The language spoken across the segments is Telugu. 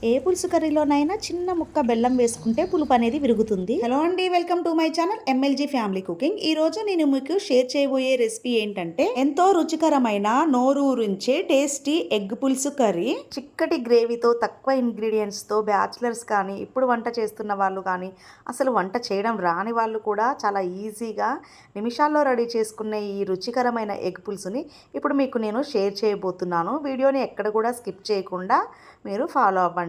ఏ పులుసు కర్రీలోనైనా చిన్న ముక్క బెల్లం వేసుకుంటే పులుపు అనేది విరుగుతుంది. హలో అండి, welcome to my channel ఎంఎల్జీ family cooking. ఈ రోజు నేను మీకు షేర్ చేయబోయే రెసిపీ ఏంటంటే ఎంతో రుచికరమైన నోరూరించే టేస్టీ ఎగ్ పులుసు కర్రీ. చిక్కటి గ్రేవీతో తక్కువ ఇంగ్రీడియంట్స్ తో బ్యాచిలర్స్ కానీ ఇప్పుడు వంట చేస్తున్న వాళ్ళు కానీ అసలు వంట చేయడం రాని వాళ్ళు కూడా చాలా ఈజీగా నిమిషాల్లో రెడీ చేసుకునే ఈ రుచికరమైన ఎగ్ పులుసుని ఇప్పుడు మీకు నేను షేర్ చేయబోతున్నాను. వీడియోని ఎక్కడ కూడా స్కిప్ చేయకుండా మీరు ఫాలో అవ్వండి.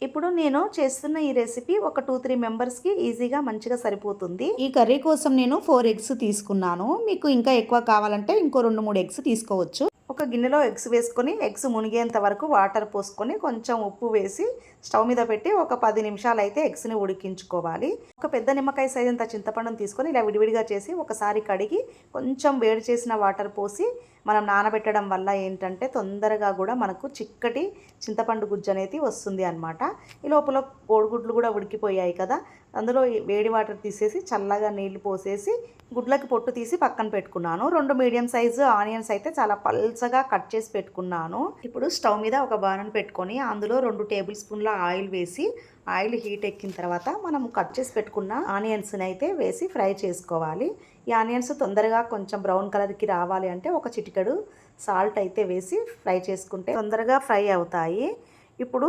ఇప్పుడు నేను చేస్తున్న ఈ రెసిపీ ఒక 2-3 మెంబర్స్కి ఈజీగా మంచిగా సరిపోతుంది. ఈ కర్రీ కోసం నేను 4 ఎగ్స్ తీసుకున్నాను. మీకు ఇంకా ఎక్కువ కావాలంటే ఇంకో 2-3 ఎగ్స్ తీసుకోవచ్చు. ఒక గిన్నెలో ఎగ్స్ వేసుకొని ఎగ్స్ మునిగేంత వరకు వాటర్ పోసుకొని కొంచెం ఉప్పు వేసి స్టవ్ మీద పెట్టి ఒక 10 నిమిషాలు అయితే ఎగ్స్ని ఉడికించుకోవాలి. ఒక పెద్ద నిమ్మకాయ సైజ్ అంత చింతపండును తీసుకొని ఇలా విడివిడిగా చేసి ఒకసారి కడిగి కొంచెం వేడి చేసిన వాటర్ పోసి మనం నానబెట్టడం వల్ల ఏంటంటే తొందరగా కూడా మనకు చిక్కటి చింతపండు గుజ్జు అనేది వస్తుంది అన్నమాట. ఈ లోపల కోడిగుడ్లు కూడా ఉడికిపోయాయి కదా, అందులో వేడి వాటర్ తీసేసి చల్లగా నీళ్లు పోసేసి గుడ్లకి పొట్టు తీసి పక్కన పెట్టుకున్నాను. 2 మీడియం సైజు ఆనియన్స్ అయితే చాలా పల్చగా కట్ చేసి పెట్టుకున్నాను. ఇప్పుడు స్టవ్ మీద ఒక బాణను పెట్టుకొని అందులో 2 టేబుల్ స్పూన్ల ఆయిల్ వేసి ఆయిల్ హీట్ ఎక్కిన తర్వాత మనం కట్ చేసి పెట్టుకున్న ఆనియన్స్ని అయితే వేసి ఫ్రై చేసుకోవాలి. ఈ ఆనియన్స్ తొందరగా కొంచెం బ్రౌన్ కలర్కి రావాలి అంటే ఒక చిటికెడు సాల్ట్ అయితే వేసి ఫ్రై చేసుకుంటే తొందరగా ఫ్రై అవుతాయి. ఇప్పుడు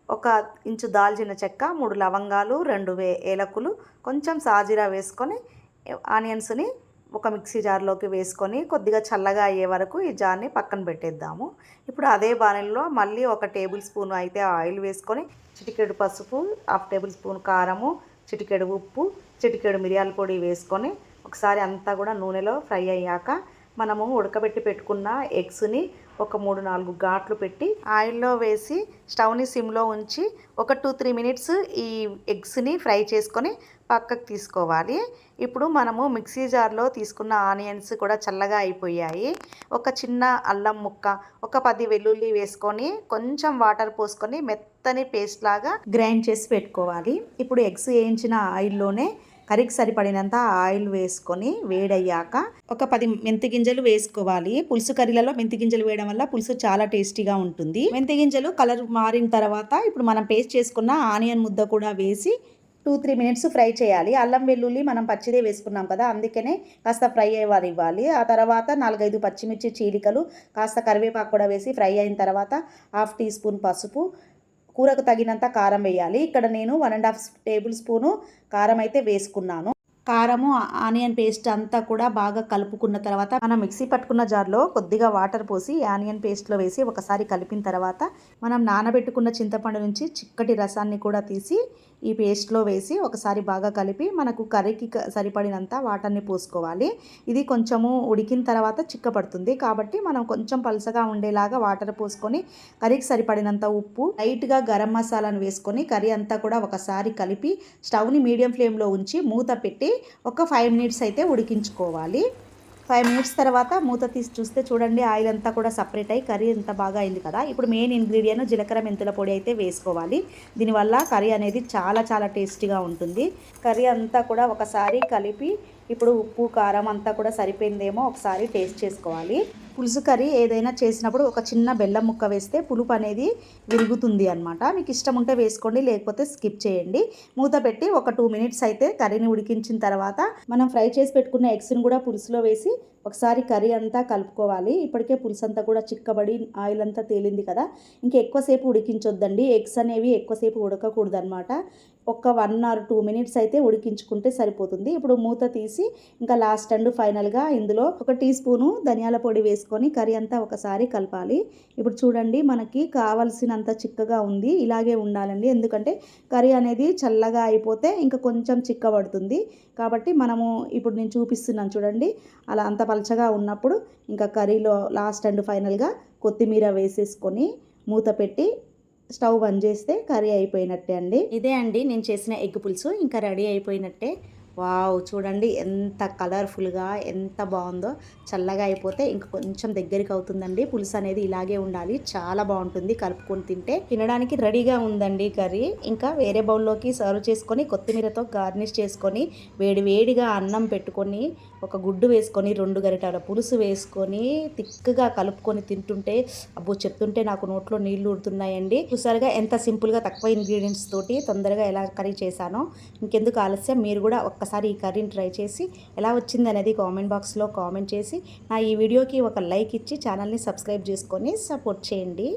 ఒక ఇంచు దాల్చిన చెక్క, 3 లవంగాలు, 2 ఏలకులు, కొంచెం సాజీరా వేసుకొని ఆనియన్స్ని ఒక మిక్సీ జార్లోకి వేసుకొని కొద్దిగా చల్లగా అయ్యే వరకు ఈ జార్ని పక్కన పెట్టేద్దాము. ఇప్పుడు అదే బాణలిలో మళ్ళీ ఒక టేబుల్ స్పూన్ అయితే ఆయిల్ వేసుకొని చిటికెడు పసుపు, 1/2 టేబుల్ స్పూన్ కారము, చిటికెడు ఉప్పు, చిటికెడు మిరియాల పొడి వేసుకొని ఒకసారి అంతా కూడా నూనెలో ఫ్రై అయ్యాక మనము ఉడకబెట్టి పెట్టుకున్న ఎగ్స్ని ఒక 3-4 ఘాట్లు పెట్టి ఆయిల్లో వేసి స్టవ్ని సిమ్లో ఉంచి ఒక 2-3 మినిట్స్ ఈ ఎగ్స్ని ఫ్రై చేసుకొని పక్కకు తీసుకోవాలి. ఇప్పుడు మనము మిక్సీ జార్లో తీసుకున్న ఆనియన్స్ కూడా చల్లగా అయిపోయాయి. ఒక చిన్న అల్లం ముక్క, ఒక 10 వెల్లుల్లి వేసుకొని కొంచెం వాటర్ పోసుకొని మెత్తని పేస్ట్ లాగా గ్రైండ్ చేసి పెట్టుకోవాలి. ఇప్పుడు ఎగ్స్ వేయించిన ఆయిల్లోనే కర్రీకి సరిపడినంత ఆయిల్ వేసుకొని వేడయ్యాక ఒక 10 మెంతి గింజలు వేసుకోవాలి. పులుసు కర్రీలలో మెంతి గింజలు వేయడం వల్ల పులుసు చాలా టేస్టీగా ఉంటుంది. మెంతి గింజలు కలర్ మారిన తర్వాత ఇప్పుడు మనం పేస్ట్ చేసుకున్న ఆనియన్ ముద్ద కూడా వేసి 2-3 మినిట్స్ ఫ్రై చేయాలి. అల్లం వెల్లుల్లి మనం పచ్చిదే వేసుకున్నాం కదా, అందుకనే కాస్త ఫ్రై అవ్వాలి. ఆ తర్వాత 4-5 పచ్చిమిర్చి చీలికలు, కాస్త కరివేపాకు కూడా వేసి ఫ్రై అయిన తర్వాత 1/2 టీ స్పూన్ పసుపు, కూరకు తగినంత కారం వేయాలి. ఇక్కడ నేను 1.5 టేబుల్ స్పూను కారం అయితే వేసుకున్నాను. కారము ఆనియన్ పేస్ట్ అంతా కూడా బాగా కలుపుకున్న తర్వాత మనం మిక్సీ పట్టుకున్న జార్లో కొద్దిగా వాటర్ పోసి ఆనియన్ పేస్ట్లో వేసి ఒకసారి కలిపిన తర్వాత మనం నానబెట్టుకున్న చింతపండు నుంచి చిక్కటి రసాన్ని కూడా తీసి ఈ పేస్ట్లో వేసి ఒకసారి బాగా కలిపి మనకు కర్రీకి సరిపడినంత వాటర్ని పోసుకోవాలి. ఇది కొంచెము ఉడికిన తర్వాత చిక్కపడుతుంది కాబట్టి మనం కొంచెం పలసగా ఉండేలాగా వాటర్ పోసుకొని కర్రీకి సరిపడినంత ఉప్పు, లైట్గా గరం మసాలాను వేసుకొని కర్రీ అంతా కూడా ఒకసారి కలిపి స్టవ్ని మీడియం ఫ్లేమ్లో ఉంచి మూత పెట్టి ఒక 5 మినిట్స్ అయితే ఉడికించుకోవాలి. 5 మినిట్స్ తర్వాత మూత తీసి చూస్తే చూడండి ఆయిల్ అంతా కూడా సపరేట్ అయ్యి కర్రీ ఎంత బాగా అయింది కదా. ఇప్పుడు మెయిన్ ఇంగ్రీడియంట్ జీలకర్ర మెంతుల పొడి అయితే వేసుకోవాలి. దీనివల్ల కర్రీ అనేది చాలా చాలా టేస్టీగా ఉంటుంది. కర్రీ అంతా కూడా ఒకసారి కలిపి ఇప్పుడు ఉప్పు కారం అంతా కూడా సరిపోయిందేమో ఒకసారి టేస్ట్ చేసుకోవాలి. పులుసు కర్రీ ఏదైనా చేసినప్పుడు ఒక చిన్న బెల్లం ముక్క వేస్తే పులుపు అనేది విరుగుతుంది అనమాట. మీకు ఇష్టం ఉంటే వేసుకోండి, లేకపోతే స్కిప్ చేయండి. మూత పెట్టి ఒక 2 మినిట్స్ అయితే కర్రీని ఉడికించిన తర్వాత మనం ఫ్రై చేసి పెట్టుకున్న ఎగ్స్ని కూడా పులుసులో వేసి ఒకసారి కర్రీ అంతా కలుపుకోవాలి. ఇప్పటికే పులుసు అంతా కూడా చిక్కబడి ఆయిల్ అంతా తేలింది కదా, ఇంకా ఎక్కువసేపు ఉడికించొద్దండి. ఎగ్స్ అనేవి ఎక్కువసేపు ఉడకకూడదు అనమాట. ఒక 1 or 2 మినిట్స్ అయితే ఉడికించుకుంటే సరిపోతుంది. ఇప్పుడు మూత తీసి ఇంకా లాస్ట్ అండ్ ఫైనల్గా ఇందులో ఒక టీ స్పూను ధనియాల పొడి వేసుకొని కర్రీ అంతా ఒకసారి కలపాలి. ఇప్పుడు చూడండి మనకి కావలసినంత చిక్కగా ఉంది. ఇలాగే ఉండాలండి, ఎందుకంటే కర్రీ అనేది చల్లగా అయిపోతే ఇంకా కొంచెం చిక్కబడుతుంది. కాబట్టి మనము ఇప్పుడు నేను చూపిస్తున్నాను చూడండి, అలా అంత పలచగా ఉన్నప్పుడు ఇంకా కర్రీలో లాస్ట్ అండ్ ఫైనల్గా కొత్తిమీర వేసేసుకొని మూత పెట్టి స్టవ్ బంద్ చేస్తే కర్రీ అయిపోయినట్టే అండి. ఇదే అండి నేను చేసిన ఎగ్ పులుసు, ఇంకా రెడీ అయిపోయినట్టే. వావ్, చూడండి ఎంత కలర్ఫుల్గా ఎంత బాగుందో. చల్లగా అయిపోతే ఇంకా కొంచెం దగ్గరికి అవుతుందండి. పులుసు అనేది ఇలాగే ఉండాలి, చాలా బాగుంటుంది. కలుపుకొని తింటే తినడానికి రెడీగా ఉందండి కర్రీ. ఇంకా వేరే బౌల్లోకి సర్వ్ చేసుకొని కొత్తిమీరతో గార్నిష్ చేసుకొని వేడివేడిగా అన్నం పెట్టుకొని ఒక గుడ్డు వేసుకొని 2 గరిటెల పులుసు వేసుకొని తిక్కగా కలుపుకొని తింటుంటే అబ్బో చెప్తుంటే నాకు నోట్లో నీళ్లు ఊరుతున్నాయండి. చూసారుగా ఎంత సింపుల్గా తక్కువ ఇంగ్రీడియంట్స్ తోటి తొందరగా ఎలా కర్రీ చేశానో. ఇంకెందుకు ఆలస్యం, మీరు కూడా ఒక్కసారి ఈ కర్రీని ట్రై చేసి ఎలా వచ్చింది అనేది కామెంట్ బాక్స్లో కామెంట్ చేసి నా ఈ వీడియోకి ఒక లైక్ ఇచ్చి ఛానల్ని సబ్స్క్రైబ్ చేసుకొని సపోర్ట్ చేయండి.